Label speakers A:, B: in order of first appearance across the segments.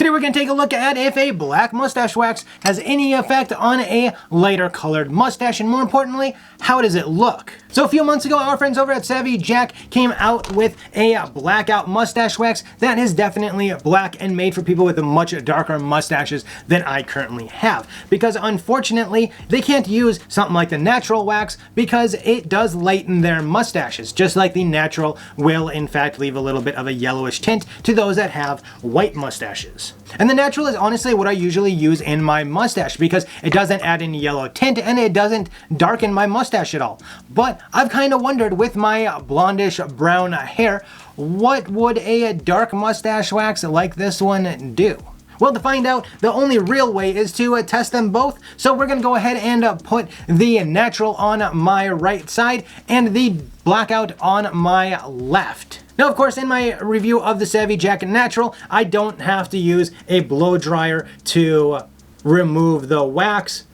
A: Today we're going to take a look at if a black mustache wax has any effect on a lighter colored mustache, and more importantly, how does it look? So a few months ago, our friends over at Savvy Jack came out with a blackout mustache wax that is definitely black and made for people with much darker mustaches than I currently have. Because unfortunately, they can't use something like the natural wax because it does lighten their mustaches, just like the natural will in fact leave a little bit of a yellowish tint to those that have white mustaches. And the natural is honestly what I usually use in my mustache because it doesn't add any yellow tint and it doesn't darken my mustache at all. But I've kind of wondered with my blondish brown hair, what would a dark mustache wax like this one do? Well, to find out, the only real way is to test them both. So we're gonna go ahead and put the natural on my right side and the blackout on my left. Now, of course, in my review of the Savvy Jack Natural, I don't have to use a blow dryer to remove the wax.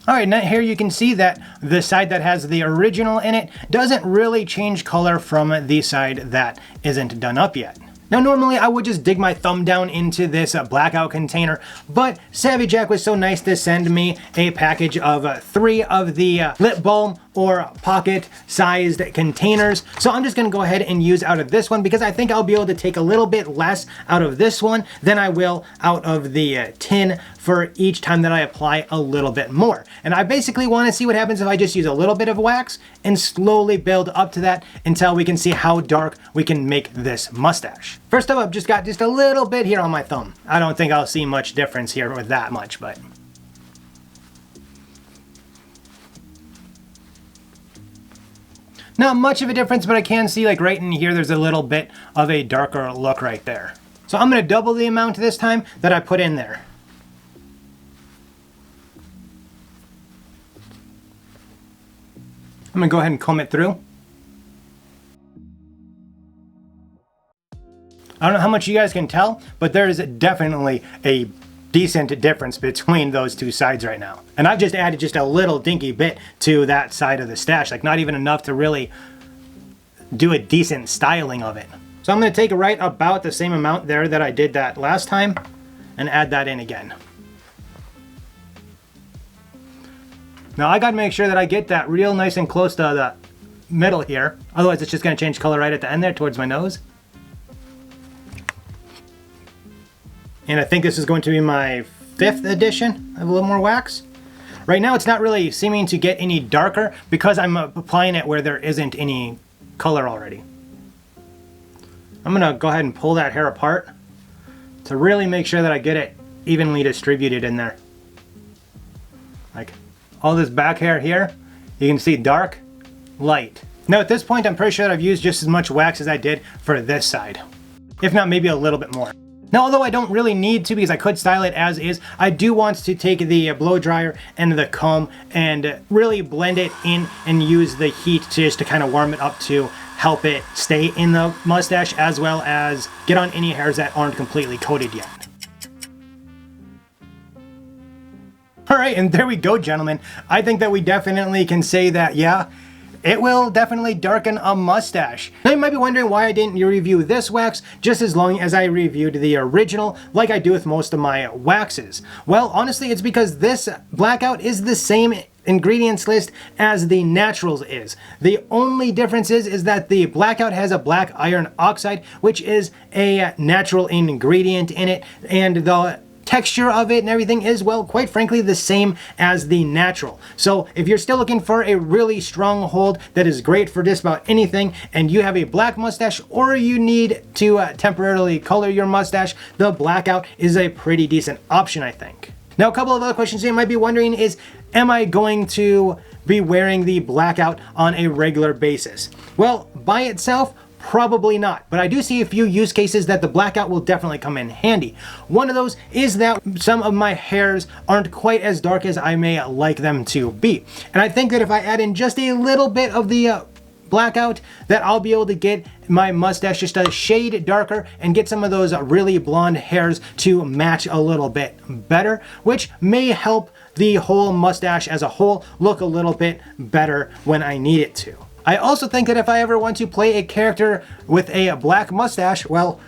A: All right, now here you can see that the side that has the original in it doesn't really change color from the side that isn't done up yet. Now, normally I would just dig my thumb down into this blackout container, but Savvy Jack was so nice to send me a package of 3 of the lip balm or pocket sized containers. So I'm just gonna go ahead and use out of this one because I think I'll be able to take a little bit less out of this one than I will out of the tin for each time that I apply a little bit more. And I basically wanna see what happens if I just use a little bit of wax and slowly build up to that until we can see how dark we can make this mustache. First up, I've just got just a little bit here on my thumb. I don't think I'll see much difference here with that much, but. Not much of a difference, but I can see like right in here, there's a little bit of a darker look right there. So I'm gonna double the amount this time that I put in there. I'm gonna go ahead and comb it through. I don't know how much you guys can tell, but there is definitely a decent difference between those two sides right now. And I've just added just a little dinky bit to that side of the stash, like not even enough to really do a decent styling of it. So I'm gonna take right about the same amount there that I did that last time and add that in again. Now I gotta make sure that I get that real nice and close to the middle here. Otherwise it's just gonna change color right at the end there towards my nose. And I think this is going to be my 5th edition of a little more wax. Right now it's not really seeming to get any darker because I'm applying it where there isn't any color already. I'm gonna go ahead and pull that hair apart to really make sure that I get it evenly distributed in there. Like all this back hair here, you can see dark, light. Now at this point I'm pretty sure that I've used just as much wax as I did for this side. If not, maybe a little bit more. Now, although I don't really need to because I could style it as is, I do want to take the blow dryer and the comb and really blend it in and use the heat just to kind of warm it up to help it stay in the mustache as well as get on any hairs that aren't completely coated yet. All right, and there we go, gentlemen. I think that we definitely can say that, yeah, it will definitely darken a mustache. Now you might be wondering why I didn't review this wax just as long as I reviewed the original like I do with most of my waxes. Well, honestly, it's because this blackout is the same ingredients list as the naturals is. The only difference is that the blackout has a black iron oxide, which is a natural ingredient in it, and the texture of it and everything is, well, quite frankly, the same as the natural. So if you're still looking for a really strong hold that is great for just about anything and you have a black mustache or you need to temporarily color your mustache, the blackout is a pretty decent option, I think. Now, a couple of other questions you might be wondering is, am I going to be wearing the blackout on a regular basis? Well, by itself, probably not, but I do see a few use cases that the blackout will definitely come in handy. One of those is that some of my hairs aren't quite as dark as I may like them to be. And I think that if I add in just a little bit of the blackout, that I'll be able to get my mustache just a shade darker and get some of those really blonde hairs to match a little bit better, which may help the whole mustache as a whole look a little bit better when I need it to. I also think that if I ever want to play a character with a black mustache, well,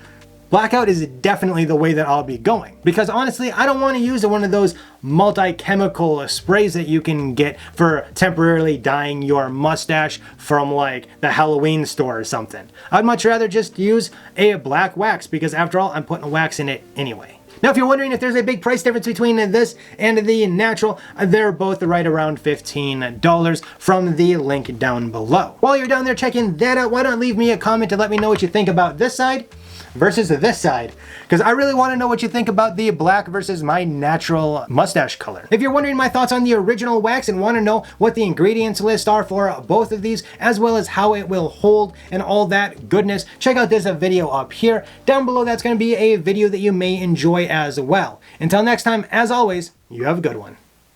A: Blackout is definitely the way that I'll be going. Because honestly, I don't want to use one of those multi-chemical sprays that you can get for temporarily dyeing your mustache from like the Halloween store or something. I'd much rather just use a black wax because after all, I'm putting wax in it anyway. Now, if you're wondering if there's a big price difference between this and the natural, they're both right around $15 from the link down below. While you're down there checking that out, why don't leave me a comment to let me know what you think about this side versus this side, because I really want to know what you think about the black versus my natural mustache color. If you're wondering my thoughts on the original wax and want to know what the ingredients list are for both of these, as well as how it will hold and all that goodness, check out this video up here. Down below, that's going to be a video that you may enjoy as well. Until next time, as always, you have a good one.